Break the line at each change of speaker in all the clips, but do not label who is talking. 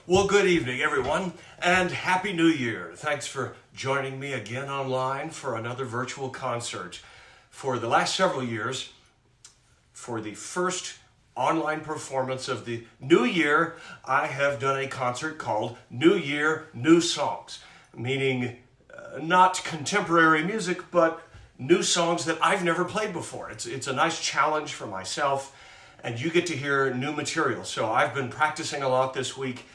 Well, good evening, everyone, and Happy New Year. Thanks for joining me again online for another virtual concert. For the last several years, for the first online performance of the new year, I have done a concert called New Year, New Songs, meaning not contemporary music, but new songs that I've never played before. It's a nice challenge for myself, and you get to hear new material. So I've been practicing a lot this week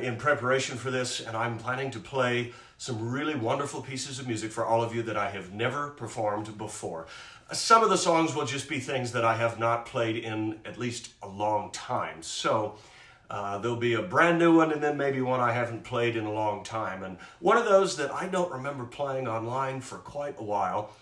in preparation for this, and I'm planning to play some really wonderful pieces of music for all of you that I have never performed before. Some of the songs will just be things that I have not played in at least a long time. So there'll be a brand new one and then maybe one I haven't played in a long time. And one of those that I don't remember playing online for quite a while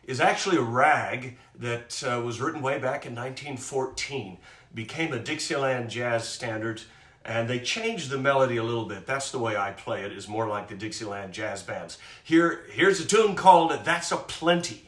is actually a rag that was written way back in 1914, became a Dixieland jazz standard, and they changed the melody a little bit. That's the way I play it, is more like the Dixieland jazz bands. Here's a tune called That's a Plenty.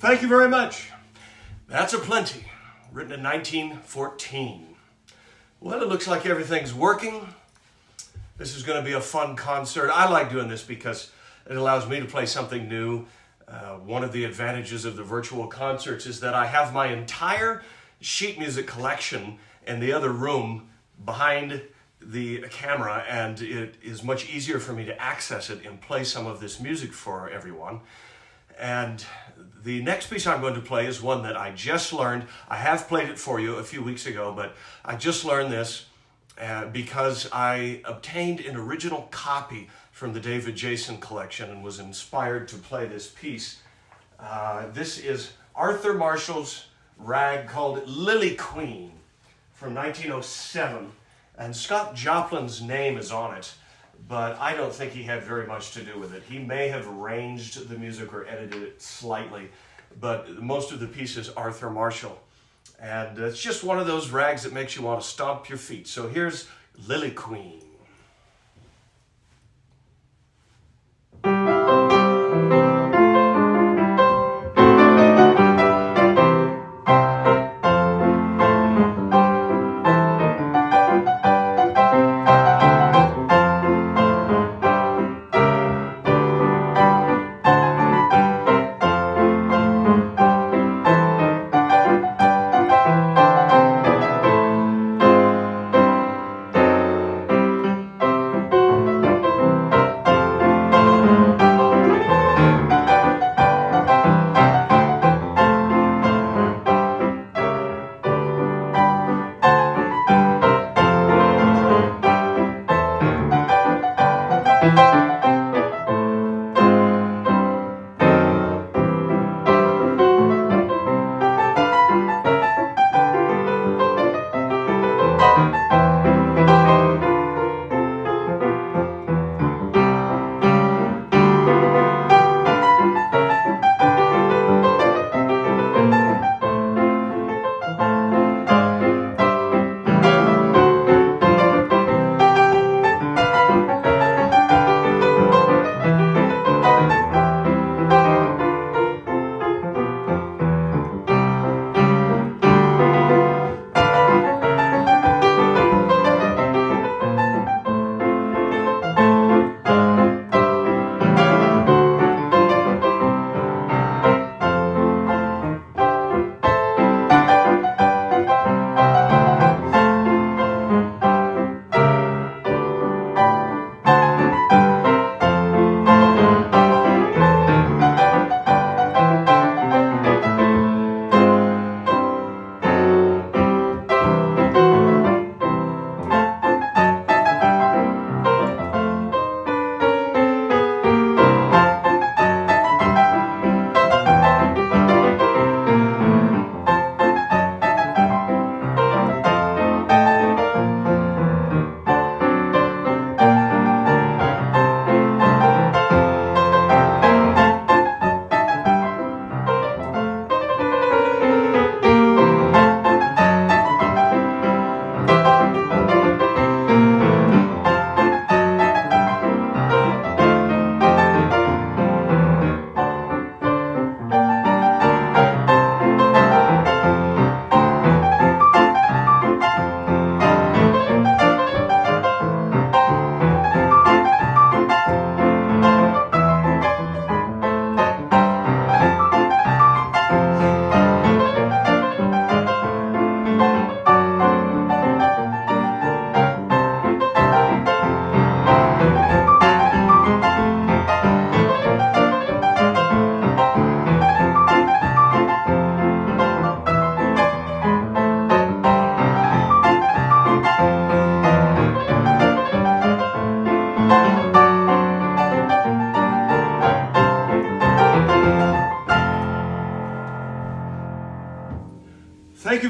Thank you very much. That's a Plenty, written in 1914. Well, it looks like everything's working. This is going to be a fun concert. I like doing this because it allows me to play something new. One of the advantages of the virtual concerts is that I have my entire sheet music collection in the other room behind the camera, and it is much easier for me to access it and play some of this music for everyone. And the next piece I'm going to play is one that I just learned. I have played it for you a few weeks ago, but I just learned this because I obtained an original copy from the David Jason collection and was inspired to play this piece. This is Arthur Marshall's rag called Lily Queen from 1907, and Scott Joplin's name is on it, but I don't think he had very much to do with it. He may have arranged the music or edited it slightly, but most of the piece is Arthur Marshall. And it's just one of those rags that makes you want to stomp your feet. So here's Lily Queen.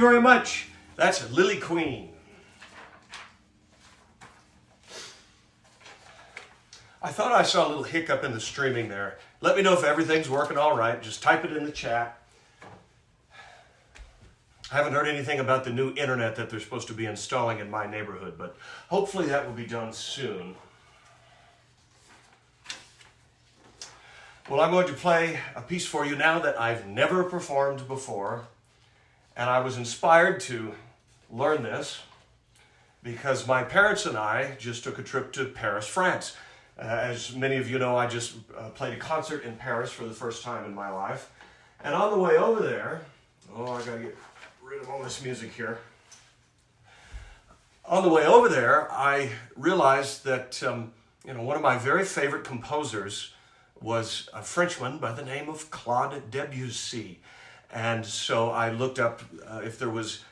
very much. That's Lily Queen. I thought I saw a little hiccup in the streaming there. Let me know if everything's working all right. Just type it in the chat. I haven't heard anything about the new internet that they're supposed to be installing in my neighborhood, but hopefully that will be done soon. Well, I'm going to play a piece for you now that I've never performed before, and I was inspired to learn this because my parents and I just took a trip to Paris, France. As many of you know, I just played a concert in Paris for the first time in my life. And on the way over there, I gotta get rid of all this music here. On the way over there, I realized that one of my very favorite composers was a Frenchman by the name of Claude Debussy. And so I looked up if there was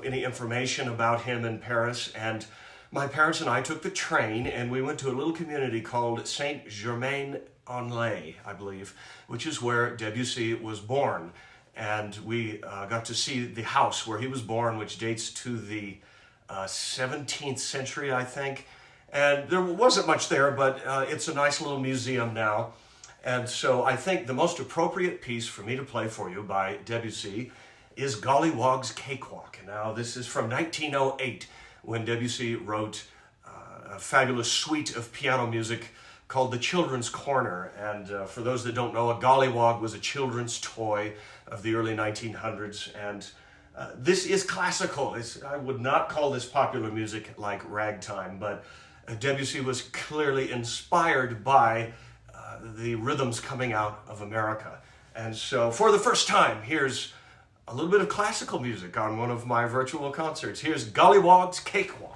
any information about him in Paris, and my parents and I took the train and we went to a little community called Saint-Germain-en-Laye, I believe, which is where Debussy was born. And we got to see the house where he was born, which dates to the 17th century, I think. And there wasn't much there, but it's a nice little museum now. And so I think the most appropriate piece for me to play for you by Debussy is Golliwogg's Cakewalk. Now, this is from 1908, when Debussy wrote a fabulous suite of piano music called The Children's Corner. And for those that don't know, a gollywog was a children's toy of the early 1900s. And this is classical. I would not call this popular music like ragtime, but Debussy was clearly inspired by the rhythms coming out of America. And so for the first time, here's a little bit of classical music on one of my virtual concerts. Here's Golliwogg's Cakewalk.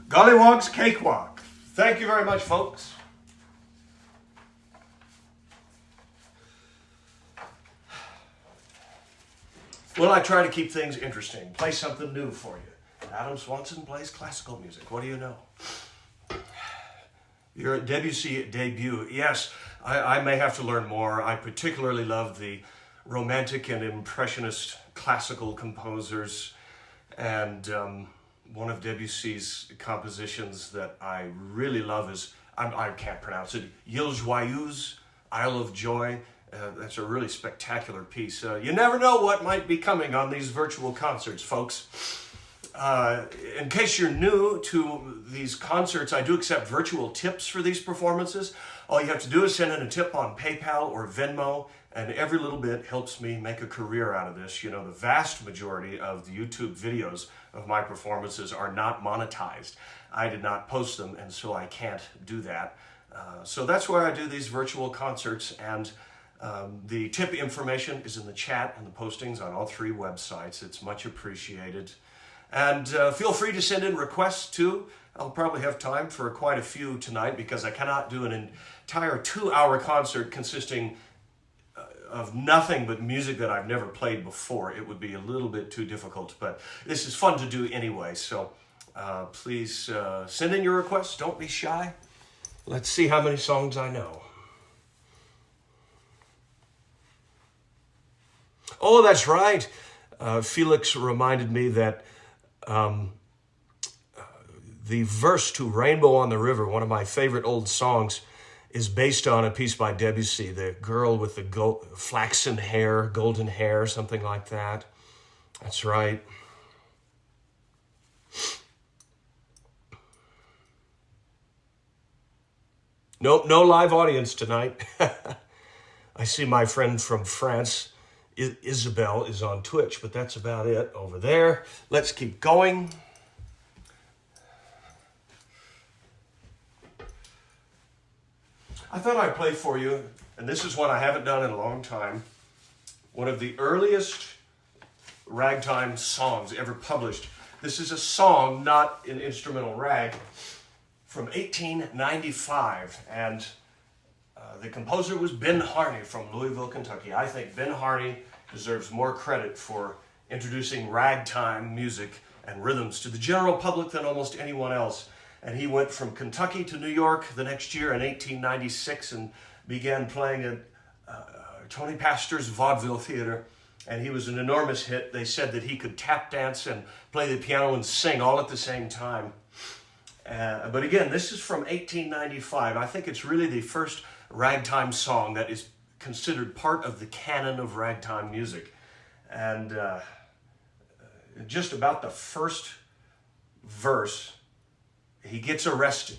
Golliwogg's Cakewalk. Thank you very much, folks. Well, I try to keep things interesting, play something new for you. Adam Swanson plays classical music. What do you know? Your Debussy debut. Yes, I may have to learn more. I particularly love the Romantic and Impressionist classical composers. And one of Debussy's compositions that I really love is, I can't pronounce it, Île Joyeuse, Isle of Joy. That's a really spectacular piece. You never know what might be coming on these virtual concerts, folks. In case you're new to these concerts, I do accept virtual tips for these performances. All you have to do is send in a tip on PayPal or Venmo, and every little bit helps me make a career out of this. You know, the vast majority of the YouTube videos of my performances are not monetized. I did not post them, and so I can't do that. So that's why I do these virtual concerts, and the tip information is in the chat and the postings on all 3 websites. It's much appreciated. And feel free to send in requests too. I'll probably have time for quite a few tonight because I cannot do an entire 2-hour concert consisting of nothing but music that I've never played before. It would be a little bit too difficult, but this is fun to do anyway. So please send in your requests. Don't be shy. Let's see how many songs I know. Oh, that's right. Felix reminded me that the verse to Rainbow on the River, one of my favorite old songs, is based on a piece by Debussy, the girl with the flaxen hair, golden hair, something like that. That's right. Nope, no live audience tonight. I see my friend from France, Isabel, is on Twitch, but that's about it over there. Let's keep going. I thought I'd play for you, and this is one I haven't done in a long time, one of the earliest ragtime songs ever published. This is a song, not an instrumental rag, from 1895, and the composer was Ben Harney from Louisville, Kentucky. I think Ben Harney deserves more credit for introducing ragtime music and rhythms to the general public than almost anyone else. And he went from Kentucky to New York the next year in 1896 and began playing at Tony Pastor's Vaudeville Theater. And he was an enormous hit. They said that he could tap dance and play the piano and sing all at the same time. But again, this is from 1895. I think it's really the first ragtime song that is considered part of the canon of ragtime music. And just about the first verse, he gets arrested.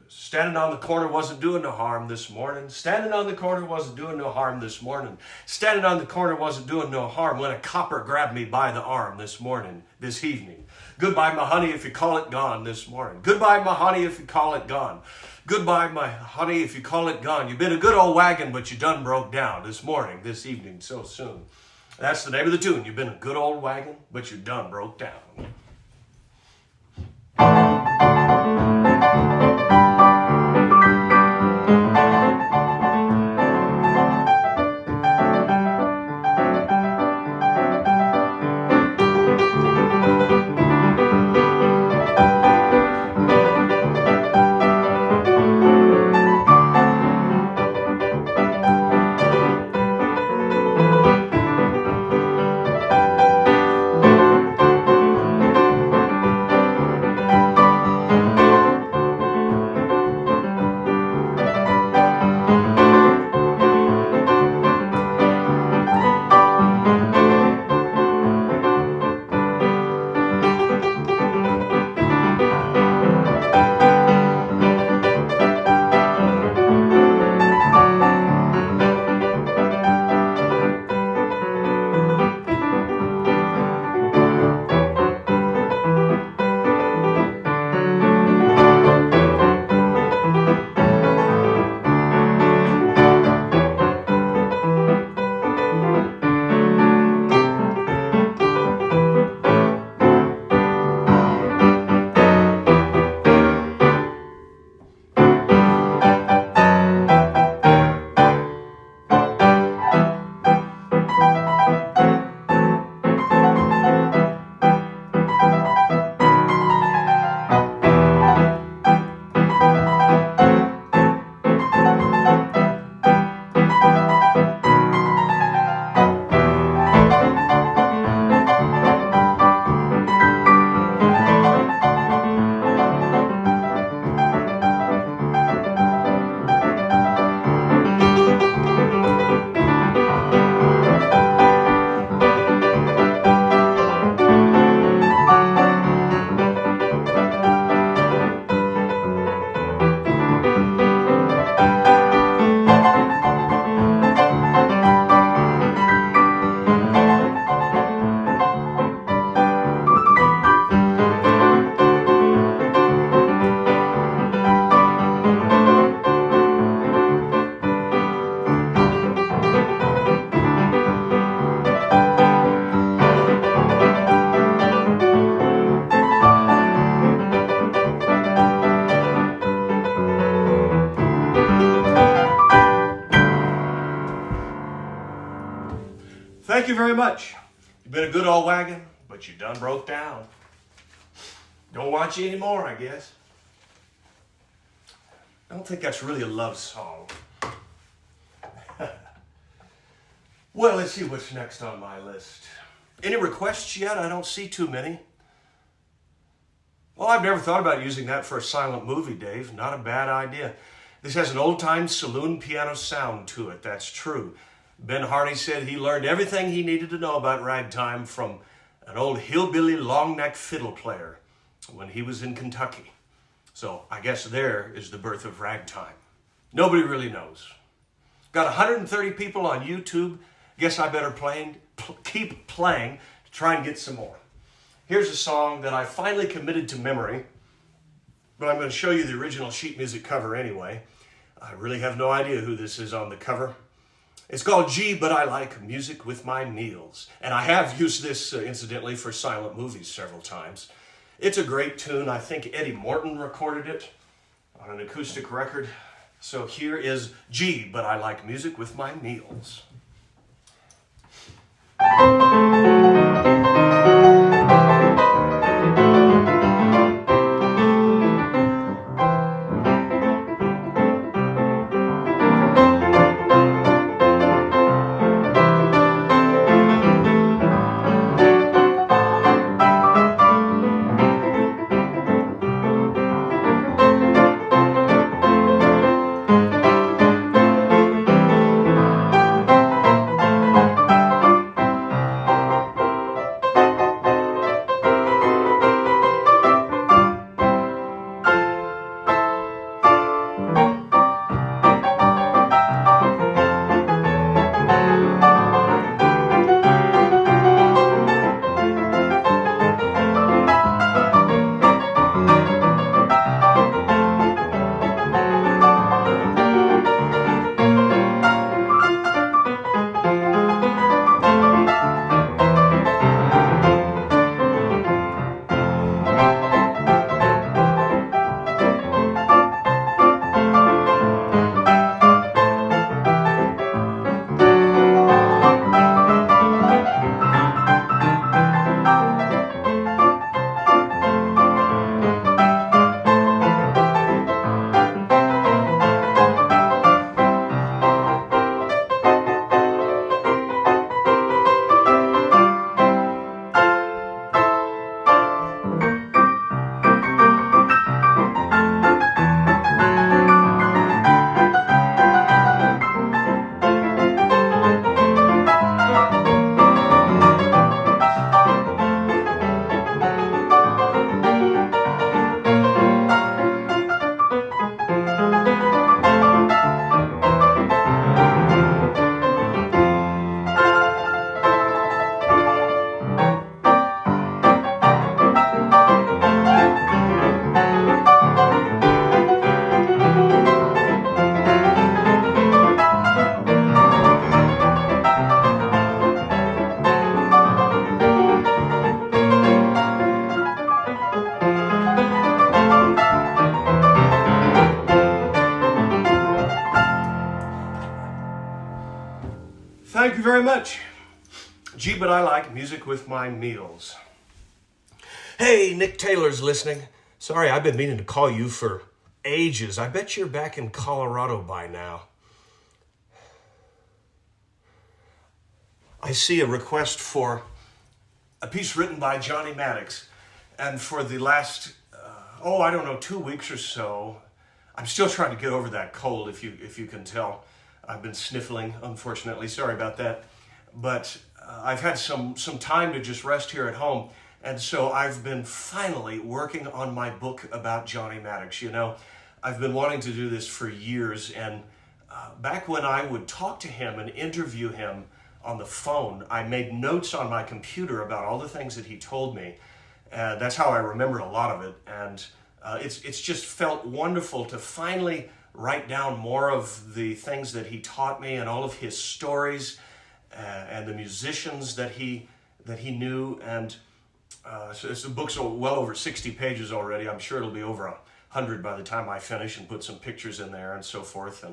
Standing on the corner wasn't doing no harm this morning. Standing on the corner wasn't doing no harm this morning. Standing on the corner wasn't doing no harm when a copper grabbed me by the arm this evening. Goodbye, my honey, if you call it gone this morning. Goodbye, my honey, if you call it gone. Goodbye, my honey, if you call it gone. You've been a good old wagon, but you done broke down this morning, this evening, so soon. That's the name of the tune. You've been a good old wagon, but you done broke down. very much. You've been a good old wagon, but you done broke down. Don't want you anymore, I guess. I don't think that's really a love song. Well, let's see what's next on my list. Any requests yet? I don't see too many. Well, I've never thought about using that for a silent movie, Dave. Not a bad idea. This has an old-time saloon piano sound to it, that's true. Ben Hardy said he learned everything he needed to know about ragtime from an old hillbilly long-neck fiddle player when he was in Kentucky. So I guess there is the birth of ragtime. Nobody really knows. Got 130 people on YouTube. Guess I better keep playing to try and get some more. Here's a song that I finally committed to memory, but I'm going to show you the original sheet music cover anyway. I really have no idea who this is on the cover. It's called Gee, But I Like Music with My Meals. And I have used this, incidentally, for silent movies several times. It's a great tune. I think Eddie Morton recorded it on an acoustic record. So here is Gee, But I Like Music with My Meals. Thank you very much. Gee, but I like music with my meals. Hey, Nick Taylor's listening. Sorry, I've been meaning to call you for ages. I bet you're back in Colorado by now. I see a request for a piece written by Johnny Maddox. And for the last, 2 weeks or so, I'm still trying to get over that cold, if you can tell. I've been sniffling, unfortunately. Sorry about that. But I've had some time to just rest here at home. And so I've been finally working on my book about Johnny Maddox. You know, I've been wanting to do this for years. And back when I would talk to him and interview him on the phone, I made notes on my computer about all the things that he told me. That's how I remembered a lot of it. And it's just felt wonderful to finally write down more of the things that he taught me and all of his stories and the musicians that he knew. And so the book's well over 60 pages already. I'm sure it'll be over 100 by the time I finish and put some pictures in there and so forth.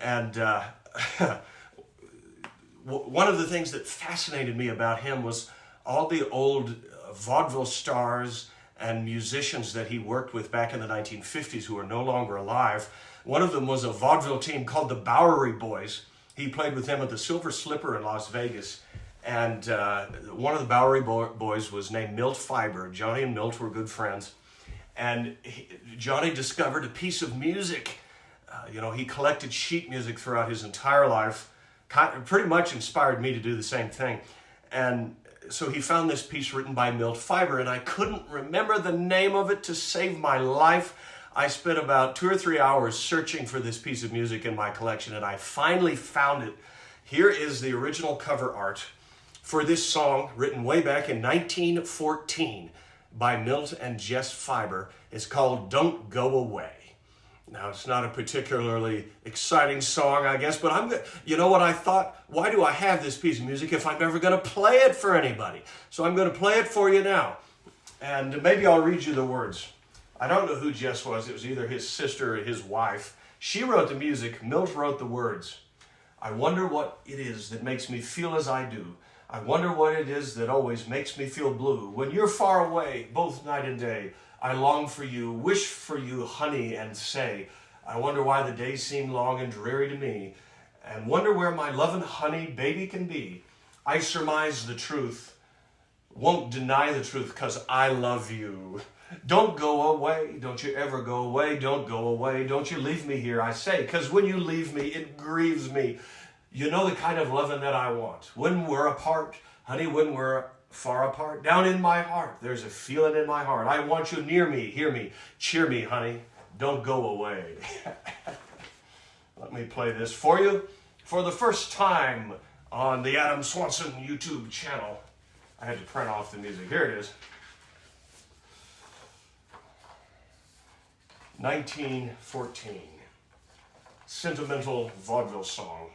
And one of the things that fascinated me about him was all the old vaudeville stars and musicians that he worked with back in the 1950s who are no longer alive. One of them was a vaudeville team called the Bowery Boys. He played with them at the Silver Slipper in Las Vegas. And one of the Bowery Boys was named Milt Fiber. Johnny and Milt were good friends. And Johnny discovered a piece of music. He collected sheet music throughout his entire life. Pretty much inspired me to do the same thing. And so he found this piece written by Milt Fiber, and I couldn't remember the name of it to save my life. I spent about 2 or 3 hours searching for this piece of music in my collection, and I finally found it. Here is the original cover art for this song, written way back in 1914 by Milt and Jess Fiber. It's called Don't Go Away. Now, it's not a particularly exciting song, I guess, but you know what I thought? Why do I have this piece of music if I'm never going to play it for anybody? So I'm going to play it for you now. And maybe I'll read you the words. I don't know who Jess was. It was either his sister or his wife. She wrote the music. Milt wrote the words. I wonder what it is that makes me feel as I do. I wonder what it is that always makes me feel blue. When you're far away, both night and day, I long for you, wish for you, honey, and say, I wonder why the days seem long and dreary to me, and wonder where my lovin' honey baby can be. I surmise the truth, won't deny the truth, 'cause I love you. Don't go away, don't you ever go away, don't go away, don't you leave me here, I say, 'cause when you leave me, it grieves me. You know the kind of lovin' that I want. When we're apart, honey, when we're far apart, down in my heart, there's a feeling in my heart. I want you near me, hear me, cheer me, honey, don't go away. Let me play this for you for the first time on the Adam Swanson YouTube channel. I had to print off the music. Here it is. 1914. Sentimental vaudeville song.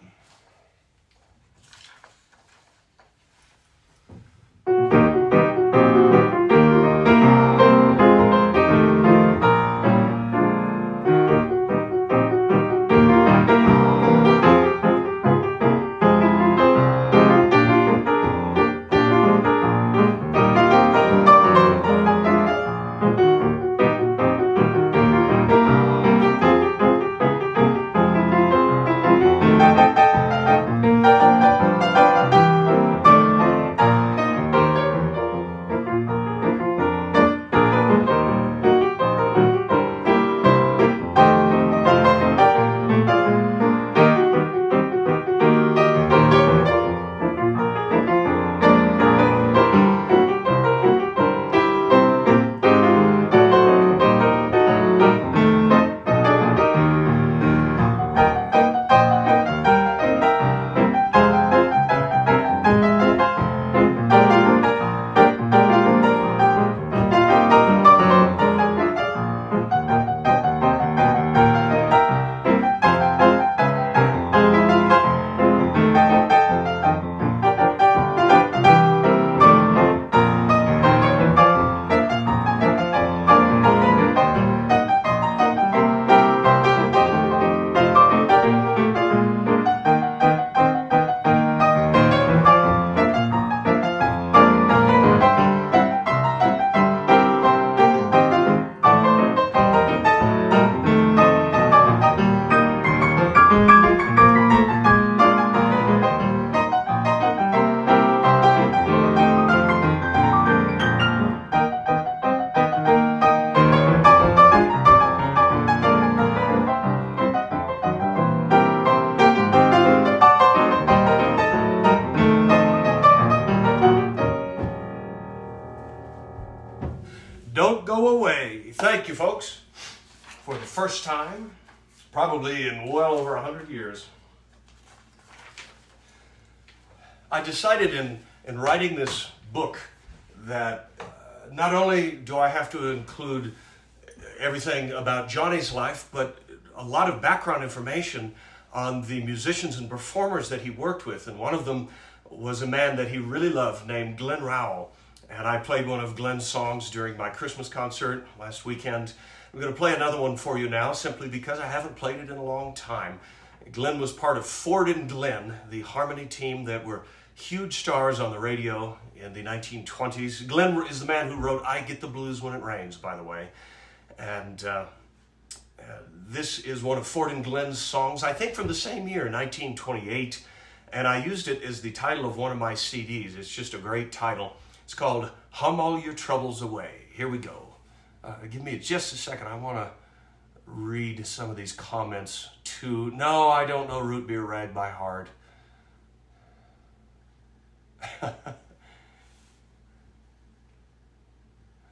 Don't go away. Thank you, folks. For the first time, probably in well over 100 years, I decided in writing this book that not only do I have to include everything about Johnny's life, but a lot of background information on the musicians and performers that he worked with. And one of them was a man that he really loved named Glenn Rowell. And I played one of Glenn's songs during my Christmas concert last weekend. I'm going to play another one for you now simply because I haven't played it in a long time. Glenn was part of Ford and Glenn, the harmony team that were huge stars on the radio in the 1920s. Glenn is the man who wrote I Get the Blues When It Rains, by the way. And this is one of Ford and Glenn's songs, I think from the same year, 1928. And I used it as the title of one of my CDs. It's just a great title. It's called Hum All Your Troubles Away. Here we go. Give me just a second. I want to read some of these comments too. No, I don't know Root Beer Rag by heart.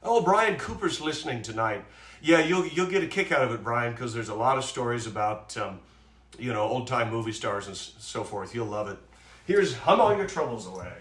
Oh, Brian Cooper's listening tonight. Yeah, you'll get a kick out of it, Brian, because there's a lot of stories about old-time movie stars and so forth. You'll love it. Here's Hum All Your Troubles Away.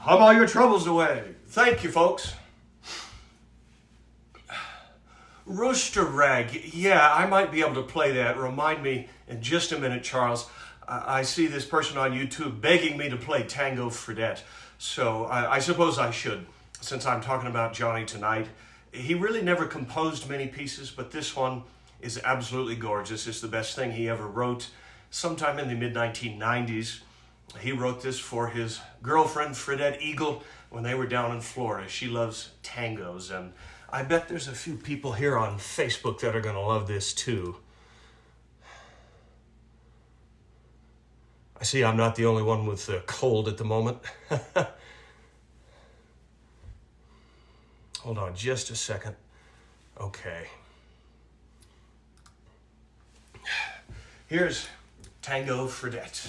Hum all your troubles away. Thank you, folks. Rooster Rag. Yeah, I might be able to play that. Remind me in just a minute, Charles. I see this person on YouTube begging me to play Tango Fet. So I suppose I should, since I'm talking about Johnny tonight. He really never composed many pieces, but this one is absolutely gorgeous. It's the best thing he ever wrote. Sometime in the mid-1990s, he wrote this for his girlfriend, Fredette Eagle, when they were down in Florida. She loves tangos, and I bet there's a few people here on Facebook that are going to love this too. I see I'm not the only one with a cold at the moment. Hold on just a second. Okay. Here's Tango Fet.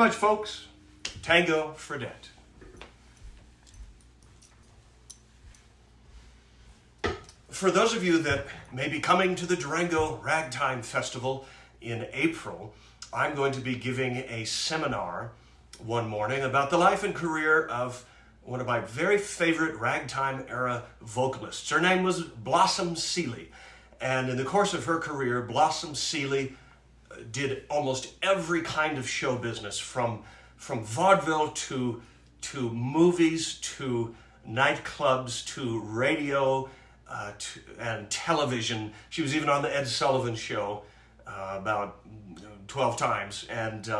much, folks. Tango Fet. For those of you that may be coming to the Durango Ragtime Festival in April, I'm going to be giving a seminar one morning about the life and career of one of my very favorite ragtime era vocalists. Her name was Blossom Seeley. And in the course of her career, Blossom Seeley did almost every kind of show business, from vaudeville to movies, to nightclubs, to radio, and television. She was even on the Ed Sullivan Show about 12 times. And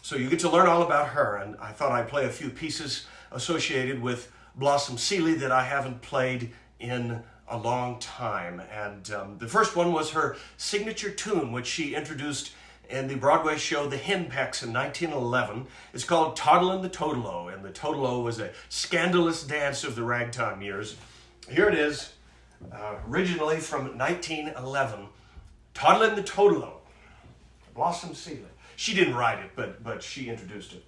so you get to learn all about her. And I thought I'd play a few pieces associated with Blossom Seeley that I haven't played in a long time. And the first one was her signature tune, which she introduced in the Broadway show The Henpecks in 1911. It's called Toddlin' the Totalo, and the Totalo was a scandalous dance of the ragtime years. Here it is, originally from 1911, Toddlin' the Totalo, Blossom Seeley. She didn't write it, but she introduced it.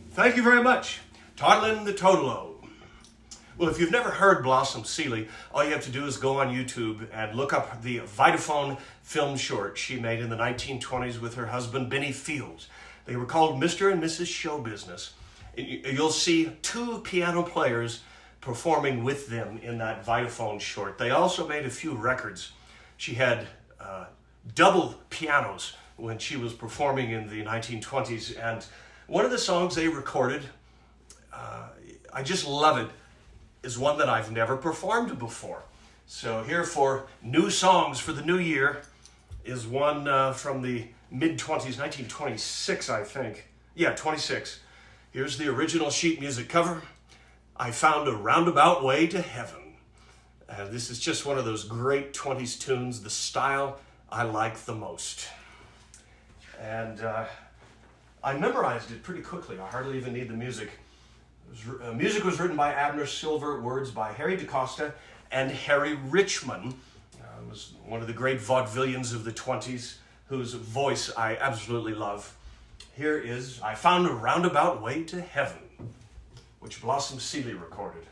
Thank you very much. Toddlin' the Totalo. Well, if you've never heard Blossom Seeley, all you have to do is go on YouTube and look up the Vitaphone film short she made in the 1920s with her husband, Benny Fields. They were called Mr. and Mrs. Show Business. You'll see two piano players performing with them in that Vitaphone short. They also made a few records. She had double pianos when she was performing in the 1920s, and one of the songs they recorded, I just love it, is one that I've never performed before. So here for new songs for the new year is one from the mid-20s, 1926, I think. Yeah, 26. Here's the original sheet music cover. I Found a Roundabout Way to Heaven. This is just one of those great 20s tunes, the style I like the most. And I memorized it pretty quickly. I hardly even need the music. Music was written by Abner Silver, words by Harry DaCosta and Harry Richmond. Was one of the great vaudevillians of the 20s, whose voice I absolutely love. Here is I Found a Roundabout Way to Heaven, which Blossom Seeley recorded.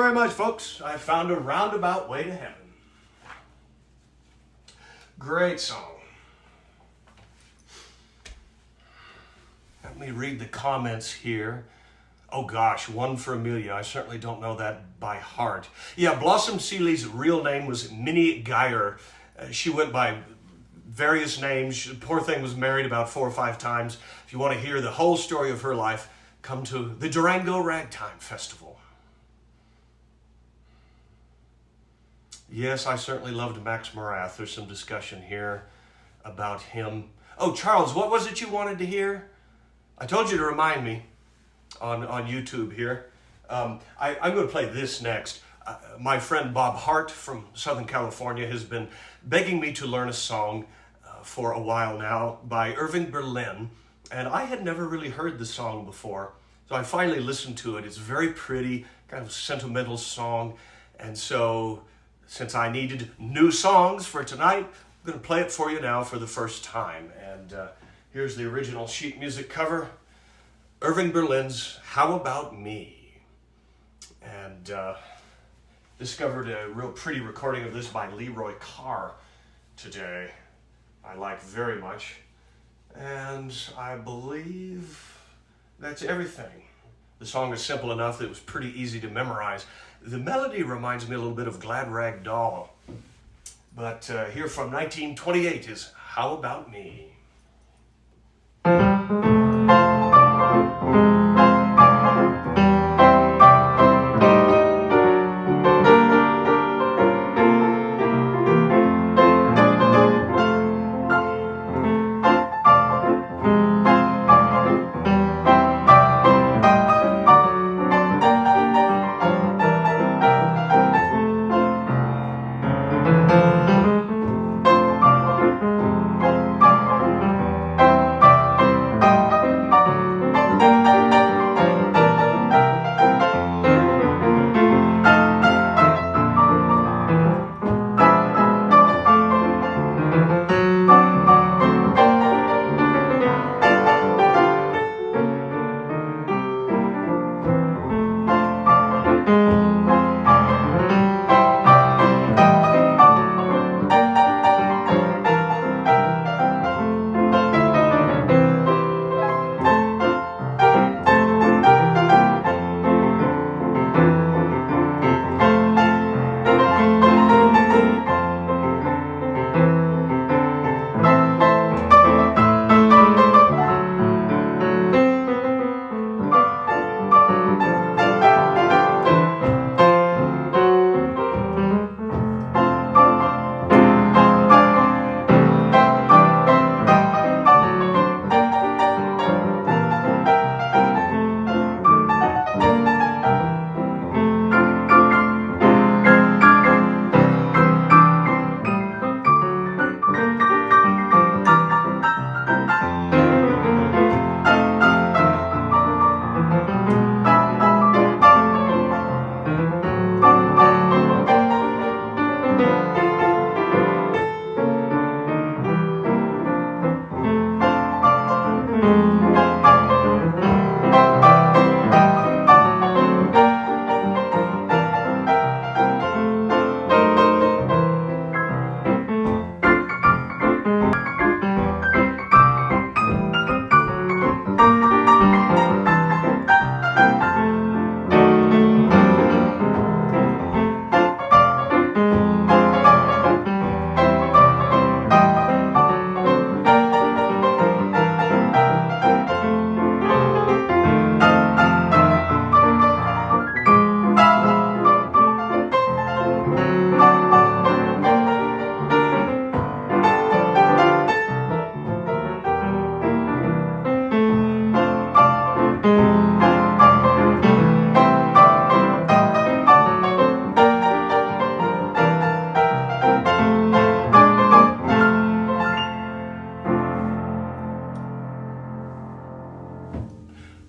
very much, folks. I found a roundabout way to heaven. Great song. Let me read the comments here. Oh gosh, one for Amelia. I certainly don't know that by heart. Yeah, Blossom Seeley's real name was Minnie Geyer. She went by various names. The poor thing was married about 4 or 5 times. If you want to hear the whole story of her life, come to the Durango Ragtime Festival. Yes, I certainly loved Max Morath. There's some discussion here about him. Oh, Charles, what was it you wanted to hear? I told you to remind me on YouTube here. I'm going to play this next. My friend Bob Hart from Southern California has been begging me to learn a song for a while now by Irving Berlin, and I had never really heard the song before, so I finally listened to it. It's a very pretty, kind of sentimental song, and so since I needed new songs for tonight, I'm going to play it for you now for the first time. And here's the original sheet music cover, Irving Berlin's How About Me? And discovered a real pretty recording of this by Leroy Carr today. I like very much. And I believe that's everything. The song is simple enough that it was pretty easy to memorize. The melody reminds me a little bit of Glad Rag Doll. But here from 1928 is How About Me?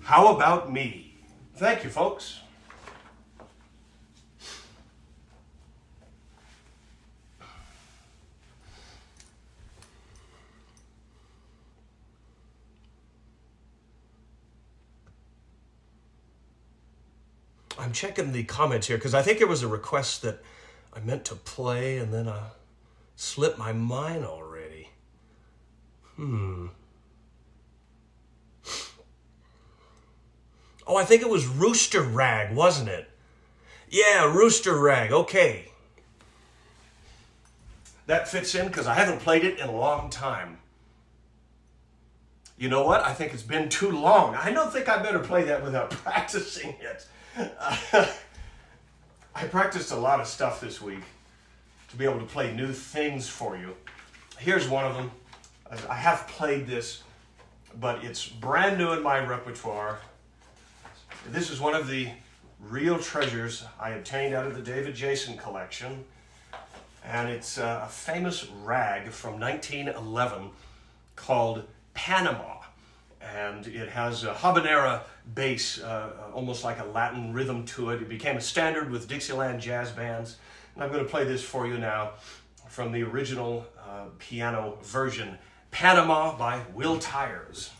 How About Me? Thank you, folks. I'm checking the comments here because I think there was a request that I meant to play and then I slipped my mind already. Oh, I think it was Rooster Rag, wasn't it? Yeah, Rooster Rag. Okay. That fits in because I haven't played it in a long time. You know what? I think it's been too long. I don't think I better play that without practicing it. I practiced a lot of stuff this week to be able to play new things for you. Here's one of them. I have played this, but it's brand new in my repertoire. This is one of the real treasures I obtained out of the David Jason collection. And it's a famous rag from 1911 called Panama. And it has a habanera bass, almost like a Latin rhythm to it. It became a standard with Dixieland jazz bands. And I'm going to play this for you now from the original piano version, Panama by Will Tyers.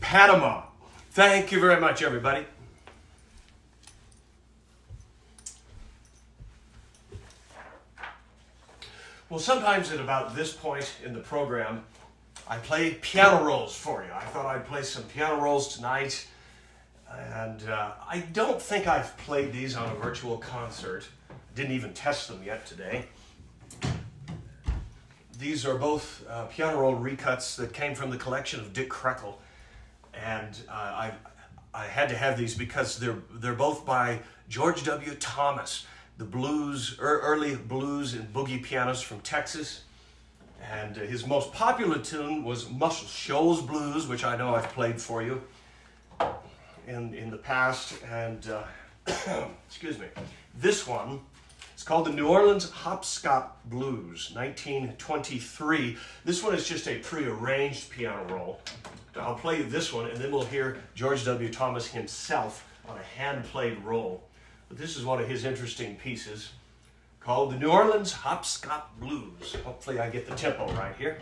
Panama. Thank you very much, everybody. Well, sometimes at about this point in the program, I play piano rolls for you. I thought I'd play some piano rolls tonight, and I don't think I've played these on a virtual concert. Didn't even test them yet today. These are both piano roll recuts that came from the collection of Dick Krekel, and I had to have these because they're both by George W. Thomas, the blues, early blues and boogie pianist from Texas. And his most popular tune was Muscle Shoals Blues, which I know I've played for you in the past. And excuse me, this one is called the New Orleans Hopscotch Blues, 1923. This one is just a pre-arranged piano roll. I'll play you this one, and then we'll hear George W. Thomas himself on a hand-played roll. But this is one of his interesting pieces called the New Orleans Hopscotch Blues. Hopefully I get the tempo right here.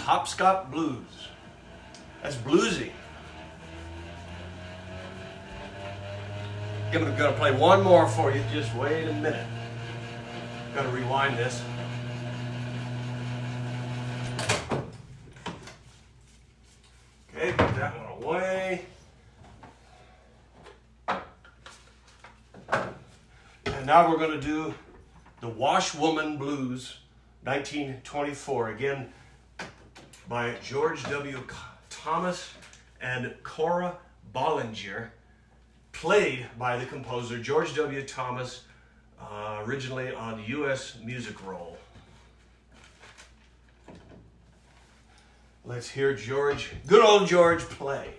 Hopscotch Blues. That's bluesy. I'm gonna play one more for you. Just wait a minute. Gotta rewind this. Okay, put that one away. And now we're gonna do the Washwoman Blues, 1924. Again, by George W. Thomas and Cora Bollinger, played by the composer George W. Thomas, originally on U.S. Music Roll. Let's hear George, good old George, play.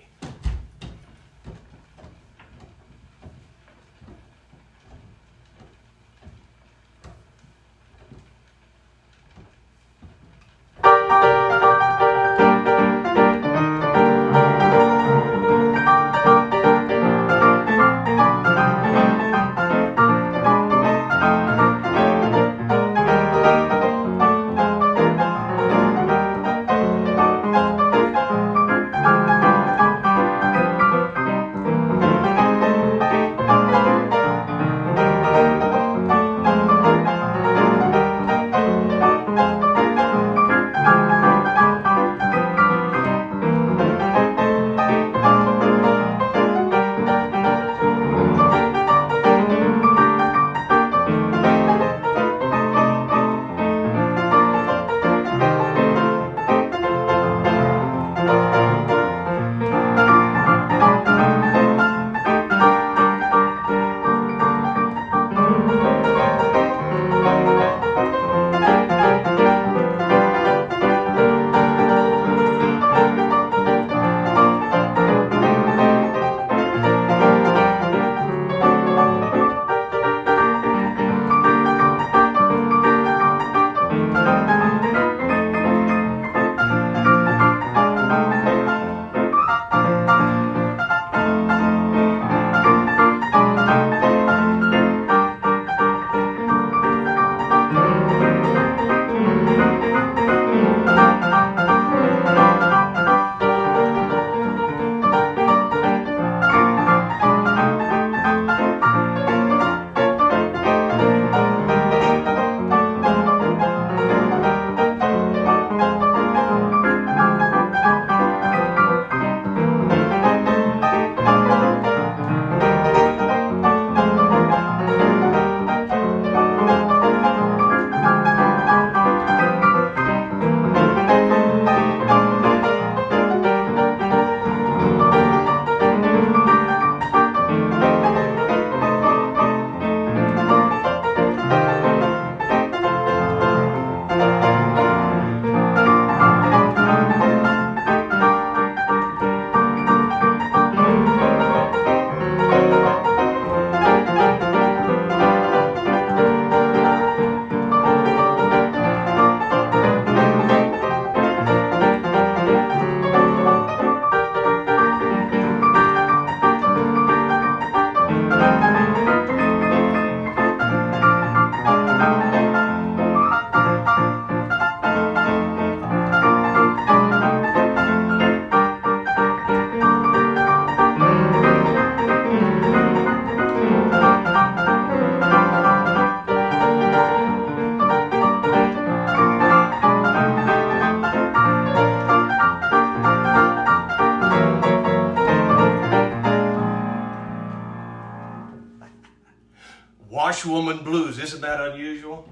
Washwoman Blues. Isn't that unusual?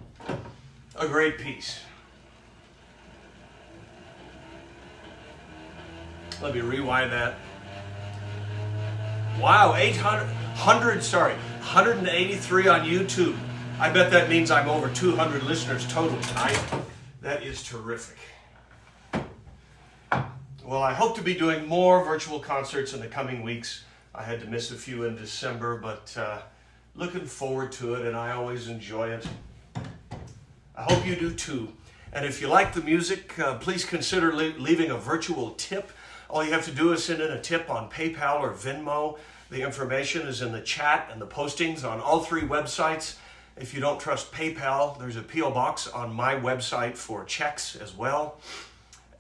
A great piece. Let me rewind that. Wow, 183 on YouTube. I bet that means I'm over 200 listeners total tonight. That is terrific. Well, I hope to be doing more virtual concerts in the coming weeks. I had to miss a few in December, but looking forward to it, and I always enjoy it. I hope you do too. And if you like the music, please consider leaving a virtual tip. All you have to do is send in a tip on PayPal or Venmo. The information is in the chat and the postings on all three websites. If you don't trust PayPal, there's a P.O. box on my website for checks as well.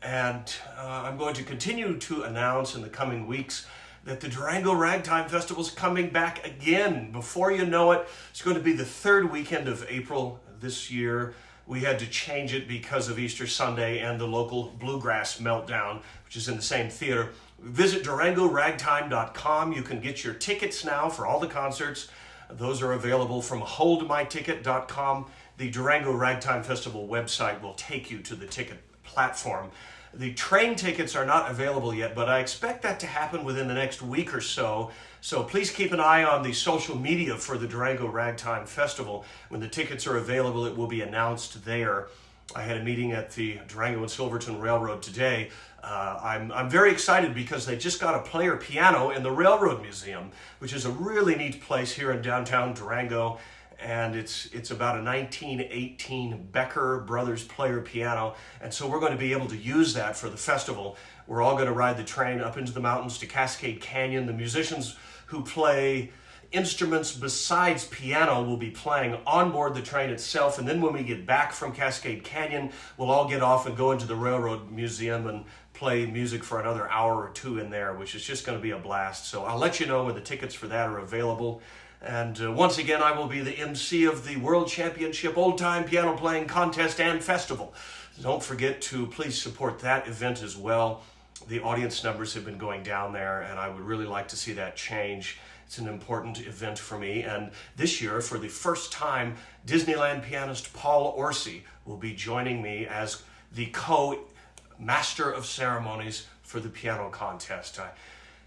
And I'm going to continue to announce in the coming weeks that the Durango Ragtime Festival is coming back again. Before you know it, it's going to be the third weekend of April this year. We had to change it because of Easter Sunday and the local bluegrass meltdown, which is in the same theater. Visit DurangoRagtime.com. You can get your tickets now for all the concerts. Those are available from HoldMyTicket.com. The Durango Ragtime Festival website will take you to the ticket platform. The train tickets are not available yet, but I expect that to happen within the next week or so. So please keep an eye on the social media for the Durango Ragtime Festival. When the tickets are available, it will be announced there. I had a meeting at the Durango and Silverton Railroad today. I'm very excited because they just got a player piano in the Railroad Museum, which is a really neat place here in downtown Durango. And it's about a 1918 Becker Brothers player piano. And so we're going to be able to use that for the festival. We're all going to ride the train up into the mountains to Cascade Canyon. The musicians who play instruments besides piano will be playing on board the train itself. And then when we get back from Cascade Canyon, we'll all get off and go into the Railroad Museum and play music for another hour or two in there, which is just going to be a blast. So I'll let you know when the tickets for that are available. And once again, I will be the MC of the World Championship Old Time Piano Playing Contest and Festival. Don't forget to please support that event as well. The audience numbers have been going down there, and I would really like to see that change. It's an important event for me. And this year, for the first time, Disneyland pianist Paul Orsi will be joining me as the co-master of ceremonies for the piano contest.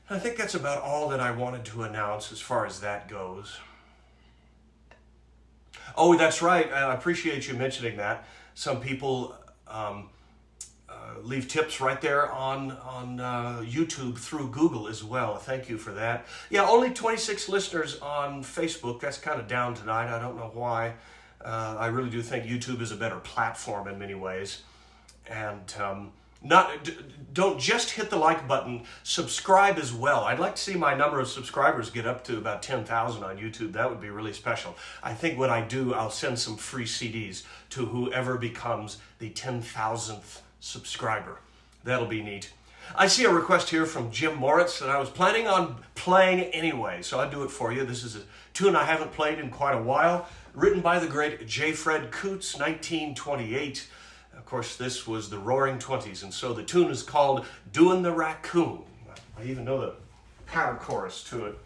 I think that's about all that I wanted to announce as far as that goes. Oh, that's right. I appreciate you mentioning that. Some people leave tips right there on YouTube through Google as well. Thank you for that. Yeah, only 26 listeners on Facebook. That's kind of down tonight. I don't know why. I really do think YouTube is a better platform in many ways. And don't just hit the like button, subscribe as well. I'd like to see my number of subscribers get up to about 10,000 on YouTube. That would be really special. I think when I do, I'll send some free CDs to whoever becomes the 10,000th subscriber. That'll be neat. I see a request here from Jim Moritz that I was planning on playing anyway, so I'll do it for you. This is a tune I haven't played in quite a while, written by the great J. Fred Coots, 1928. Of course, this was the Roaring Twenties, and so the tune is called Doin' the Raccoon. I even know the power chorus to it.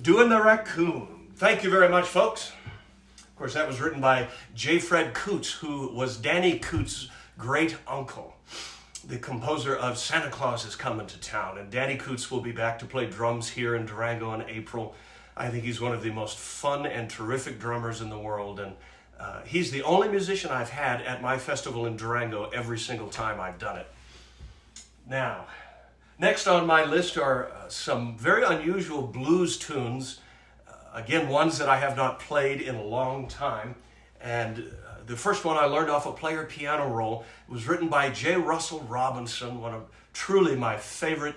Doing the Raccoon. Thank you very much, folks. Of course, that was written by J. Fred Coots, who was Danny Coots' great uncle, the composer of Santa Claus is Coming to Town. And Danny Coots will be back to play drums here in Durango in April. I think he's one of the most fun and terrific drummers in the world. And he's the only musician I've had at my festival in Durango every single time I've done it. Now, next on my list are some very unusual blues tunes. Again, ones that I have not played in a long time. And the first one I learned off a player piano roll. It was written by J. Russell Robinson, one of truly my favorite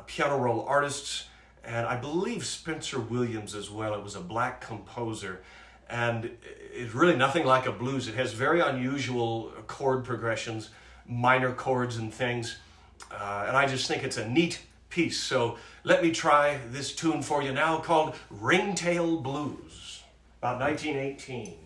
piano roll artists. And I believe Spencer Williams as well. It was a black composer. And it's really nothing like a blues. It has very unusual chord progressions, minor chords and things. And I just think it's a neat piece. So let me try this tune for you now called Ringtail Blues, about 1918.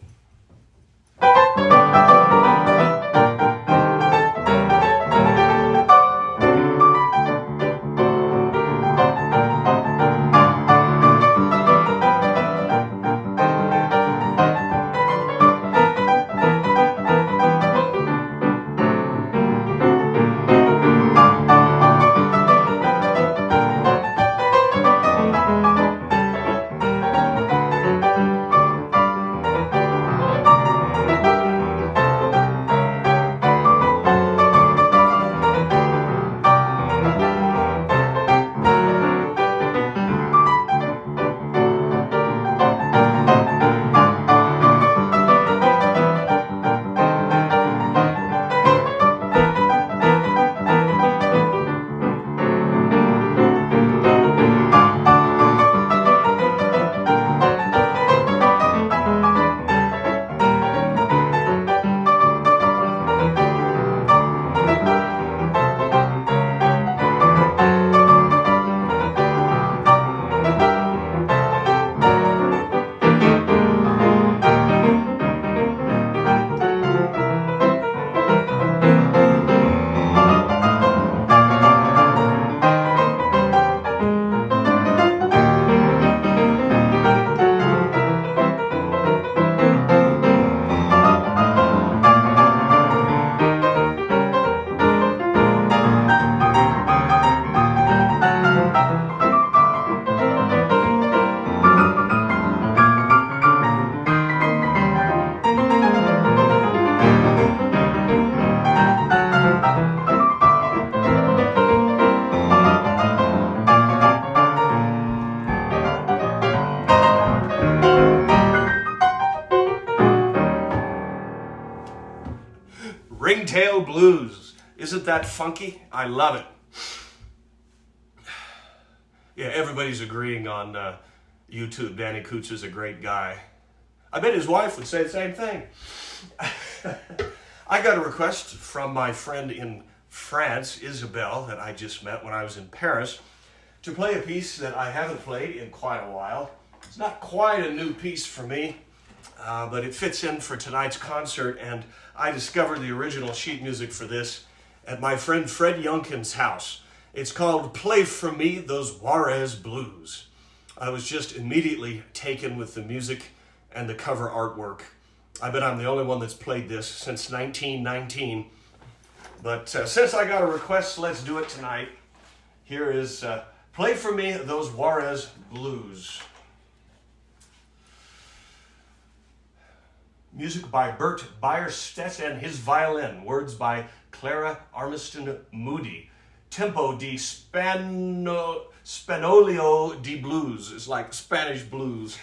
Ringtail Blues. Isn't that funky? I love it. Yeah, everybody's agreeing on YouTube. Danny Coots is a great guy. I bet his wife would say the same thing. I got a request from my friend in France, Isabel, that I just met when I was in Paris, to play a piece that I haven't played in quite a while. It's not quite a new piece for me, but it fits in for tonight's concert, and I discovered the original sheet music for this at my friend Fred Youngkin's house. It's called Play For Me Those Juarez Blues. I was just immediately taken with the music and the cover artwork. I bet I'm the only one that's played this since 1919. But since I got a request, let's do it tonight. Here is Play For Me Those Juarez Blues. Music by Bert Bierstedt and his violin. Words by Clara Armiston Moody. Tempo di Spanolio di Blues. It's like Spanish blues.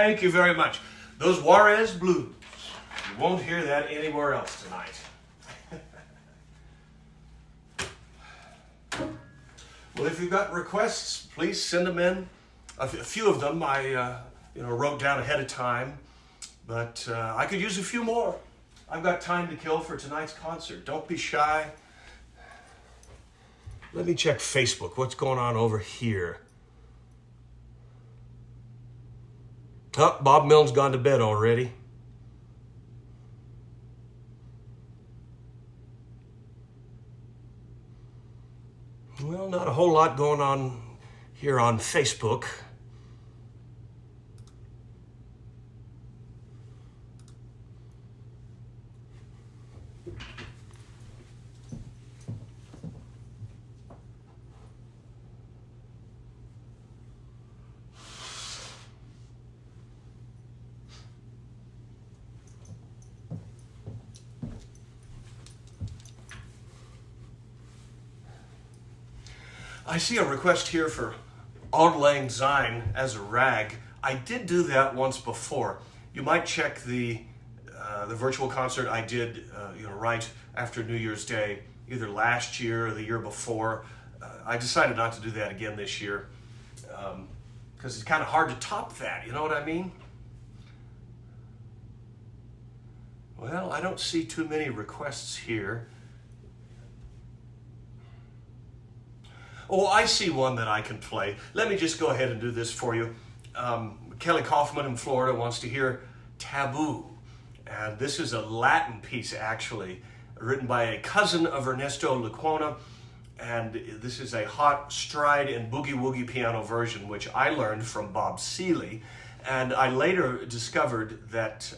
Thank you very much. Those Juarez blues. You won't hear that anywhere else tonight. Well, if you've got requests, please send them in. A few of them I wrote down ahead of time, but I could use a few more. I've got time to kill for tonight's concert. Don't be shy. Let me check Facebook. What's going on over here? Oh, Bob Milne's gone to bed already. Well, not a whole lot going on here on Facebook. I see a request here for Auld Lang Syne as a rag. I did do that once before. You might check the virtual concert I did right after New Year's Day, either last year or the year before. I decided not to do that again this year because it's kind of hard to top that, you know what I mean? Well, I don't see too many requests here. Oh, I see one that I can play. Let me just go ahead and do this for you. Kelly Kaufman in Florida wants to hear Taboo. And this is a Latin piece, actually, written by a cousin of Ernesto Lecuona. And this is a hot stride and boogie-woogie piano version, which I learned from Bob Seeley. And I later discovered that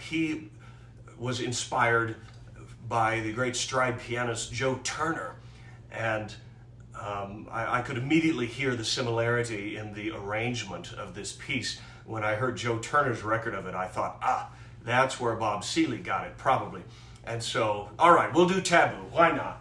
he was inspired by the great stride pianist Joe Turner. And I could immediately hear the similarity in the arrangement of this piece. When I heard Joe Turner's record of it, I thought, that's where Bob Seeley got it, probably. And so, all right, we'll do Taboo. Why not?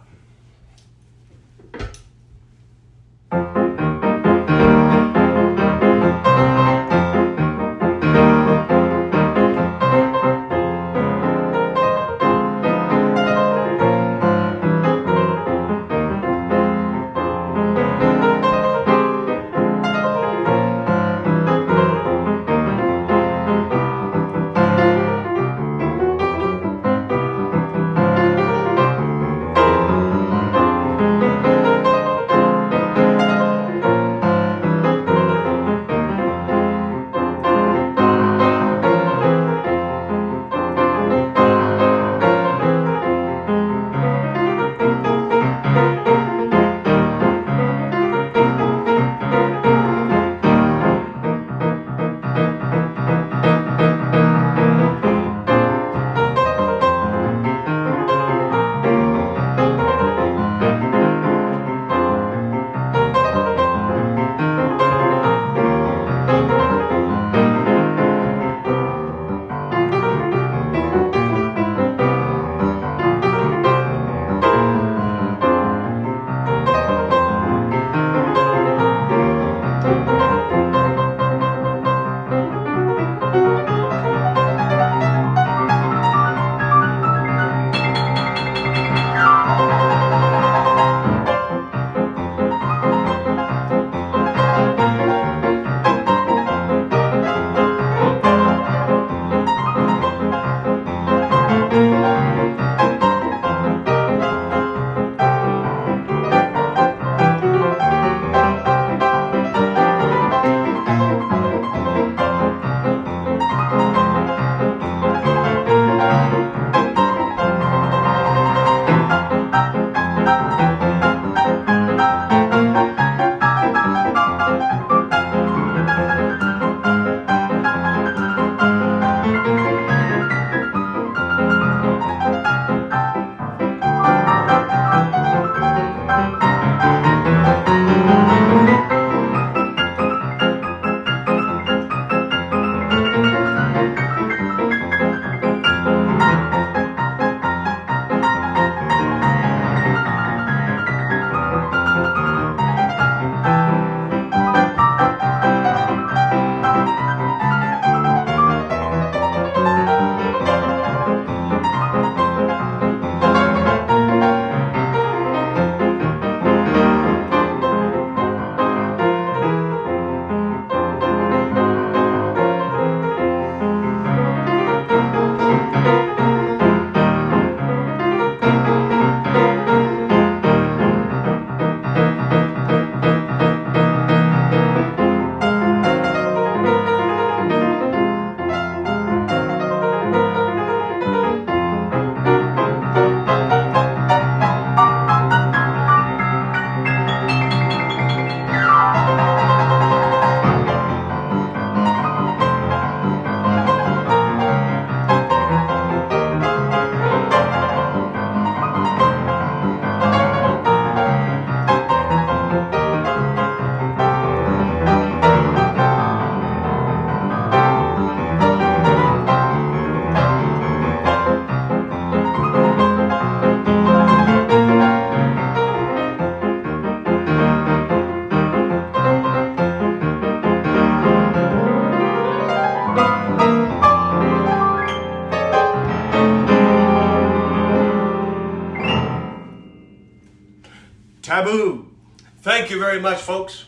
Thank you very much, folks.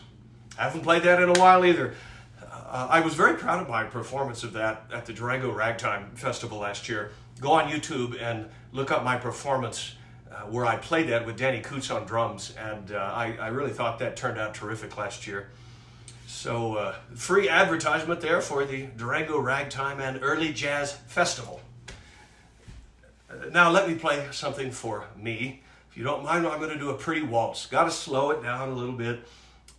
I haven't played that in a while either. I was very proud of my performance of that at the Durango Ragtime Festival last year. Go on YouTube and look up my performance where I played that with Danny Coots on drums, and I really thought that turned out terrific last year. So free advertisement there for the Durango Ragtime and Early Jazz Festival. Now let me play something for me. If you don't mind, I'm going to do a pretty waltz. Got to slow it down a little bit.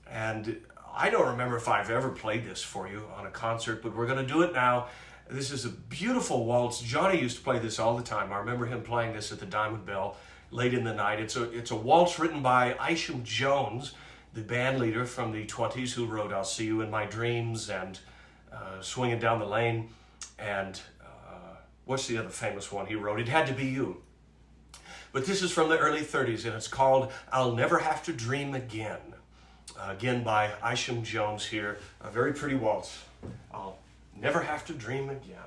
And I don't remember if I've ever played this for you on a concert, but we're going to do it now. This is a beautiful waltz. Johnny used to play this all the time. I remember him playing this at the Diamond Bell late in the night. It's a waltz written by Isham Jones, the band leader from the 20s who wrote I'll See You in My Dreams and Swinging Down the Lane. And what's the other famous one he wrote? It Had to Be You. But this is from the early 30s, and it's called I'll Never Have to Dream Again. Again by Isham Jones here. A very pretty waltz. I'll never have to dream again.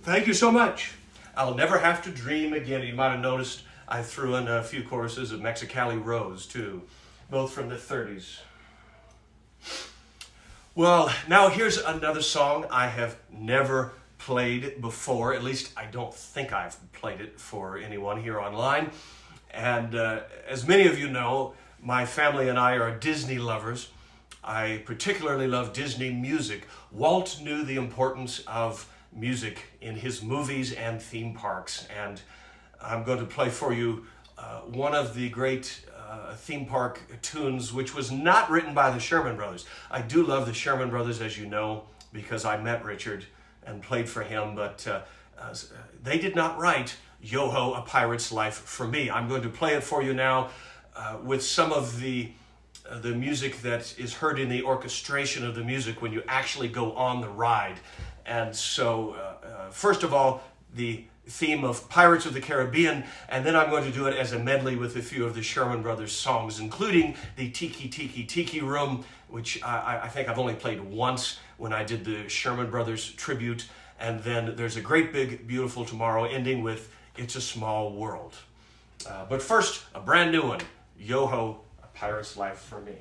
Thank you so much. I'll Never Have to Dream Again. You might have noticed I threw in a few choruses of Mexicali Rose, too, both from the 30s. Well, now here's another song I have never played before. At least I don't think I've played it for anyone here online. And as many of you know, my family and I are Disney lovers. I particularly love Disney music. Walt knew the importance of music in his movies and theme parks, and I'm going to play for you one of the great theme park tunes, which was not written by the Sherman Brothers. I do love the Sherman Brothers, as you know, because I met Richard and played for him, but they did not write Yo-Ho, A Pirate's Life for me. I'm going to play it for you now with some of the music that is heard in the orchestration of the music when you actually go on the ride. And so, first of all, the theme of Pirates of the Caribbean, and then I'm going to do it as a medley with a few of the Sherman Brothers songs, including the Tiki Tiki Tiki Room, which I think I've only played once when I did the Sherman Brothers tribute. And then there's a Great Big Beautiful Tomorrow, ending with It's a Small World. But first, a brand new one, Yo-Ho, A Pirate's Life for Me.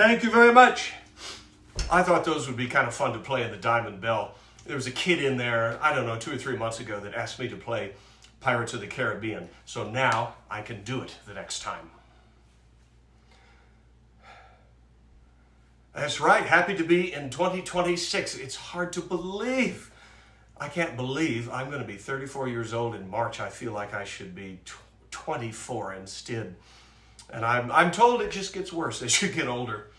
Thank you very much. I thought those would be kind of fun to play in the Diamond Bell. There was a kid in there, I don't know, 2 or 3 months ago that asked me to play Pirates of the Caribbean. So now I can do it the next time. That's right, happy to be in 2026. It's hard to believe. I can't believe I'm going to be 34 years old in March. I feel like I should be 24 instead. And I'm told it just gets worse as you get older.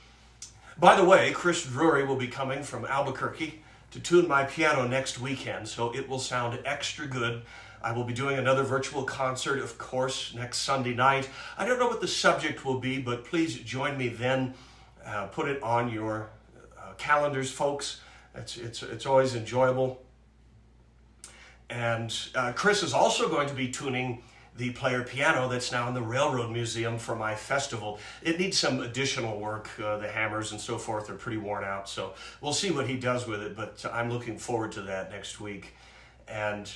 By the way, Chris Drury will be coming from Albuquerque to tune my piano next weekend, so it will sound extra good. I will be doing another virtual concert, of course, next Sunday night. I don't know what the subject will be, but please join me then. Put it on your calendars, folks. It's always enjoyable. And Chris is also going to be tuning the player piano that's now in the Railroad Museum for my festival. It needs some additional work. The hammers and so forth are pretty worn out, so we'll see what he does with it, but I'm looking forward to that next week. And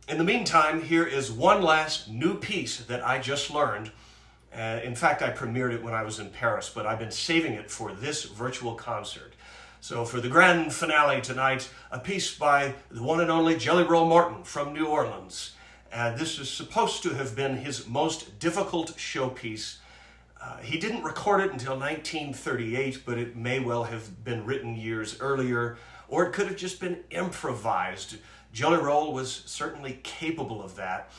in the meantime, here is one last new piece that I just learned. In fact, I premiered it when I was in Paris, but I've been saving it for this virtual concert. So for the grand finale tonight, a piece by the one and only Jelly Roll Morton from New Orleans. And this is supposed to have been his most difficult showpiece. He didn't record it until 1938, but it may well have been written years earlier, or it could have just been improvised. Jelly Roll was certainly capable of that.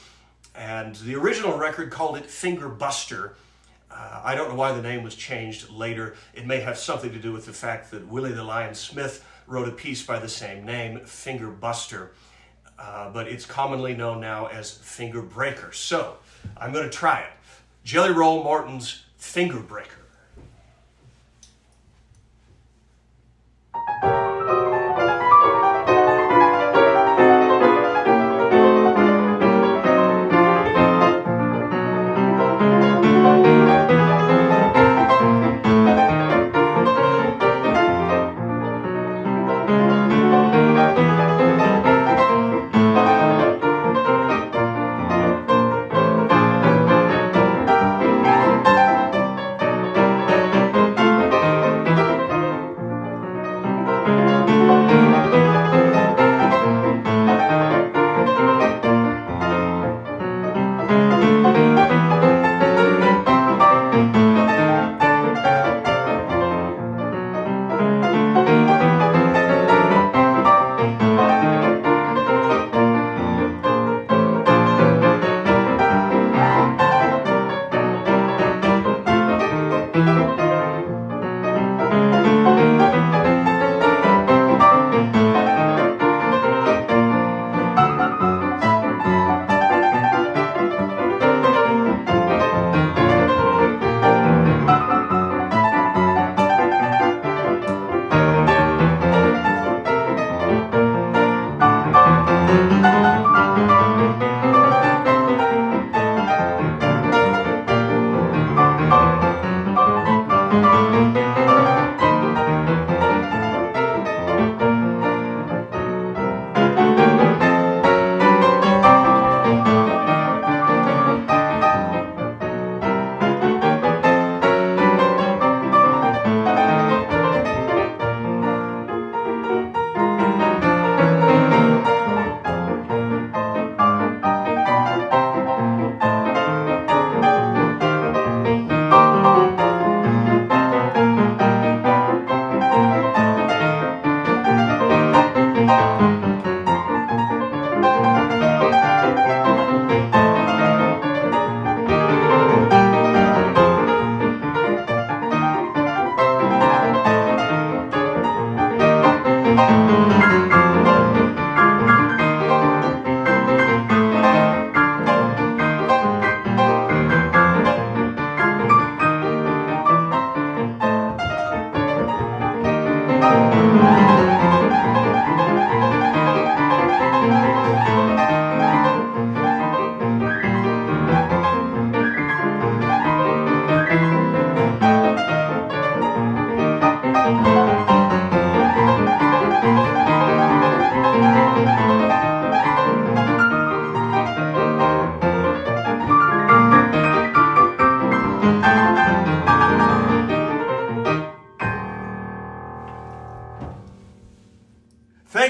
And the original record called it Finger Buster. I don't know why the name was changed later. It may have something to do with the fact that Willie the Lion Smith wrote a piece by the same name, Finger Buster. But it's commonly known now as Finger Breaker. So I'm going to try it. Jelly Roll Morton's Finger Breaker.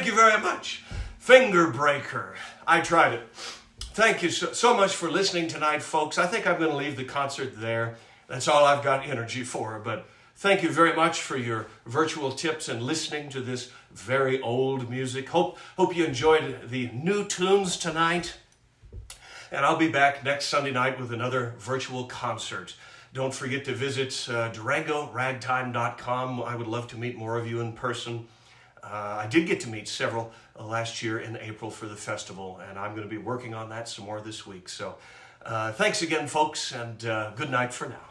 Thank you very much. Finger breaker. I tried it. Thank you so much for listening tonight, folks. I think I'm going to leave the concert there. That's all I've got energy for. But thank you very much for your virtual tips and listening to this very old music. Hope you enjoyed the new tunes tonight. And I'll be back next Sunday night with another virtual concert. Don't forget to visit DurangoRagtime.com. I would love to meet more of you in person. I did get to meet several last year in April for the festival, and I'm going to be working on that some more this week. So thanks again, folks, and good night for now.